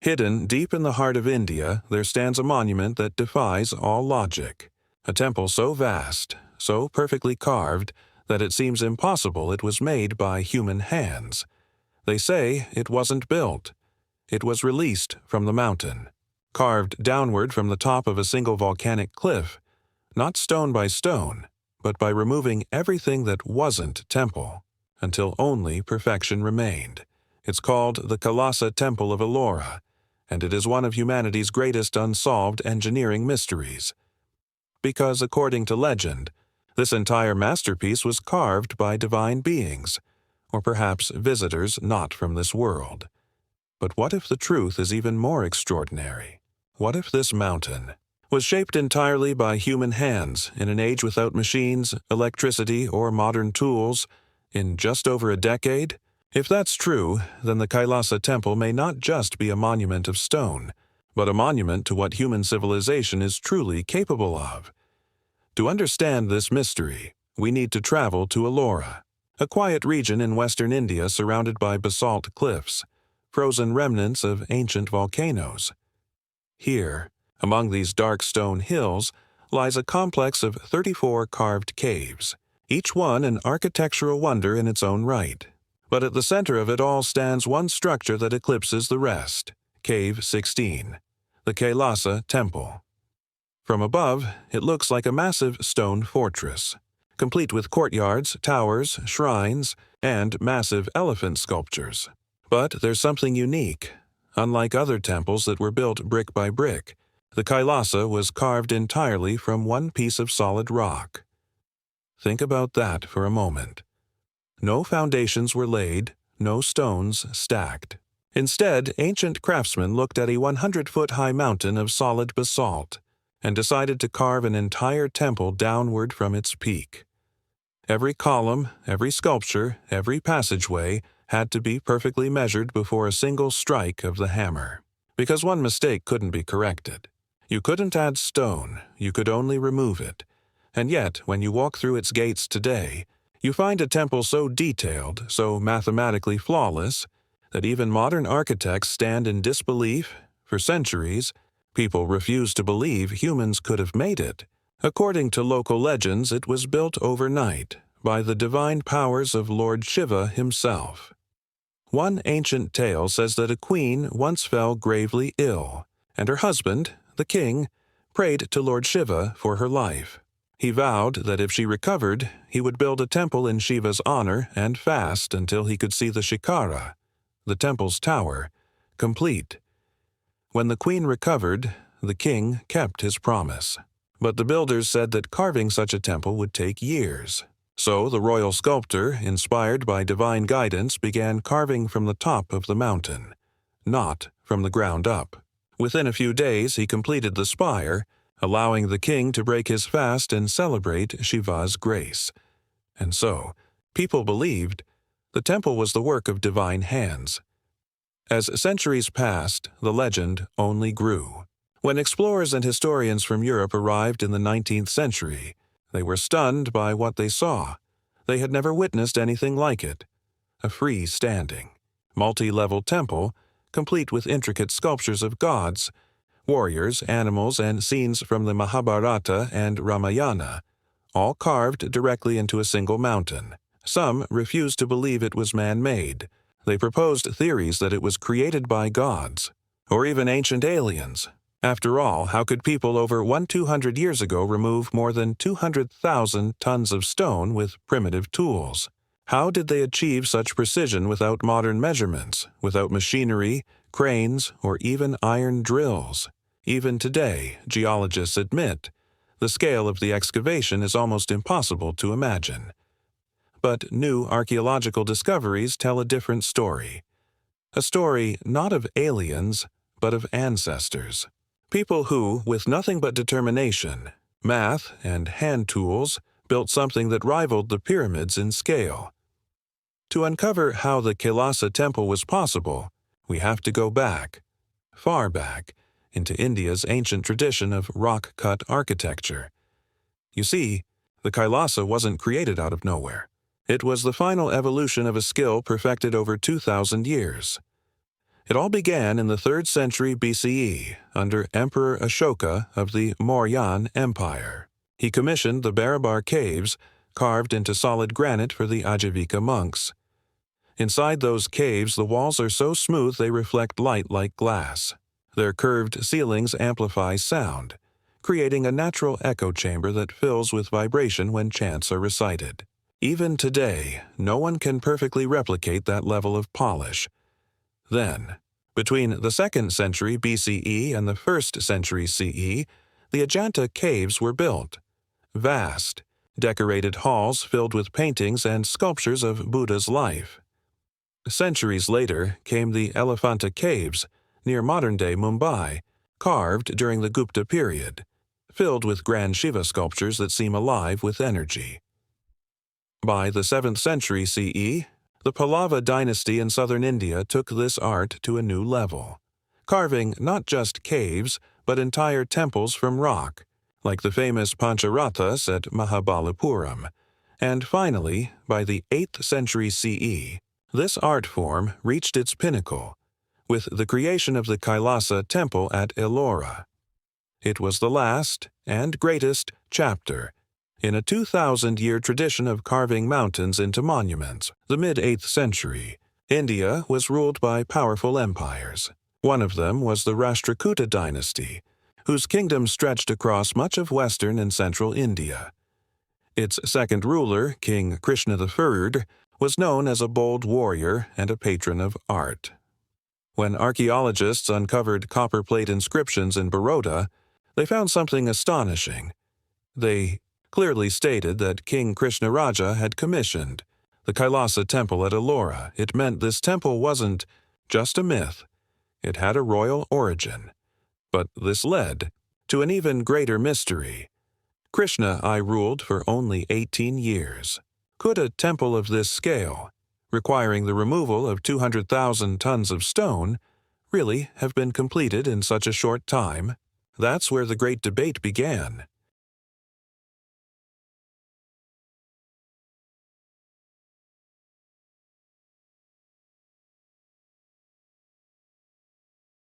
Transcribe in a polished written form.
Hidden deep in the heart of India, there stands a monument that defies all logic. A temple so vast, so perfectly carved, that it seems impossible it was made by human hands. They say it wasn't built. It was released from the mountain, carved downward from the top of a single volcanic cliff, not stone by stone, but by removing everything that wasn't temple, until only perfection remained. It's called the Kailasa Temple of Ellora, and it is one of humanity's greatest unsolved engineering mysteries. Because, according to legend, this entire masterpiece was carved by divine beings, or perhaps visitors not from this world. But what if the truth is even more extraordinary? What if this mountain was shaped entirely by human hands in an age without machines, electricity, or modern tools in just over a decade? If that's true, then the Kailasa Temple may not just be a monument of stone, but a monument to what human civilization is truly capable of. To understand this mystery, we need to travel to Ellora, a quiet region in western India surrounded by basalt cliffs, frozen remnants of ancient volcanoes. Here, among these dark stone hills, lies a complex of 34 carved caves, each one an architectural wonder in its own right. But at the center of it all stands one structure that eclipses the rest, Cave 16, the Kailasa Temple. From above, it looks like a massive stone fortress, complete with courtyards, towers, shrines, and massive elephant sculptures. But there's something unique. Unlike other temples that were built brick by brick, the Kailasa was carved entirely from one piece of solid rock. Think about that for a moment. No foundations were laid, no stones stacked. Instead, ancient craftsmen looked at a 100-foot-high mountain of solid basalt and decided to carve an entire temple downward from its peak. Every column, every sculpture, every passageway had to be perfectly measured before a single strike of the hammer, because one mistake couldn't be corrected. You couldn't add stone, you could only remove it. And yet, when you walk through its gates today, you find a temple so detailed, so mathematically flawless, that even modern architects stand in disbelief. For centuries, people refuse to believe humans could have made it. According to local legends, it was built overnight by the divine powers of Lord Shiva himself. One ancient tale says that a queen once fell gravely ill, and her husband, the king, prayed to Lord Shiva for her life. He vowed that if she recovered, he would build a temple in Shiva's honor and fast until he could see the Shikara, the temple's tower, complete. When the queen recovered, the king kept his promise. But the builders said that carving such a temple would take years. So the royal sculptor, inspired by divine guidance, began carving from the top of the mountain, not from the ground up. Within a few days, he completed the spire, allowing the king to break his fast and celebrate Shiva's grace. And so, people believed the temple was the work of divine hands. As centuries passed, the legend only grew. When explorers and historians from Europe arrived in the 19th century, they were stunned by what they saw. They had never witnessed anything like it. A freestanding, multi-level temple, complete with intricate sculptures of gods, warriors, animals, and scenes from the Mahabharata and Ramayana, all carved directly into a single mountain. Some refused to believe it was man-made. They proposed theories that it was created by gods, or even ancient aliens. After all, how could people over 200 years ago remove more than 200,000 tons of stone with primitive tools? How did they achieve such precision without modern measurements, without machinery, cranes, or even iron drills? Even today, geologists admit, the scale of the excavation is almost impossible to imagine. But new archaeological discoveries tell a different story. A story not of aliens, but of ancestors. People who, with nothing but determination, math, and hand tools, built something that rivaled the pyramids in scale. To uncover how the Kailasa Temple was possible, we have to go back, far back, into India's ancient tradition of rock-cut architecture. You see, the Kailasa wasn't created out of nowhere. It was the final evolution of a skill perfected over 2,000 years. It all began in the 3rd century BCE under Emperor Ashoka of the Mauryan Empire. He commissioned the Barabar caves, carved into solid granite for the Ajivika monks. Inside those caves, the walls are so smooth they reflect light like glass. Their curved ceilings amplify sound, creating a natural echo chamber that fills with vibration when chants are recited. Even today, no one can perfectly replicate that level of polish. Then, between the 2nd century BCE and the 1st century CE, the Ajanta caves were built. Vast, decorated halls filled with paintings and sculptures of Buddha's life. Centuries later came the Elephanta Caves, near modern-day Mumbai, carved during the Gupta period, filled with grand Shiva sculptures that seem alive with energy. By the 7th century CE, the Pallava dynasty in southern India took this art to a new level, carving not just caves, but entire temples from rock, like the famous Pancharathas at Mahabalipuram. And finally, by the 8th century CE, this art form reached its pinnacle, with the creation of the Kailasa Temple at Ellora. It was the last and greatest chapter in a 2,000-year tradition of carving mountains into monuments. The mid-8th century, India was ruled by powerful empires. One of them was the Rashtrakuta dynasty, whose kingdom stretched across much of western and central India. Its second ruler, King Krishna III, was known as a bold warrior and a patron of art. When archaeologists uncovered copperplate inscriptions in Baroda, they found something astonishing. They clearly stated that King Krishnaraja had commissioned the Kailasa Temple at Ellora. It meant this temple wasn't just a myth. It had a royal origin. But this led to an even greater mystery. Krishna I ruled for only 18 years. Could a temple of this scale, requiring the removal of 200,000 tons of stone, really have been completed in such a short time? That's where the great debate began.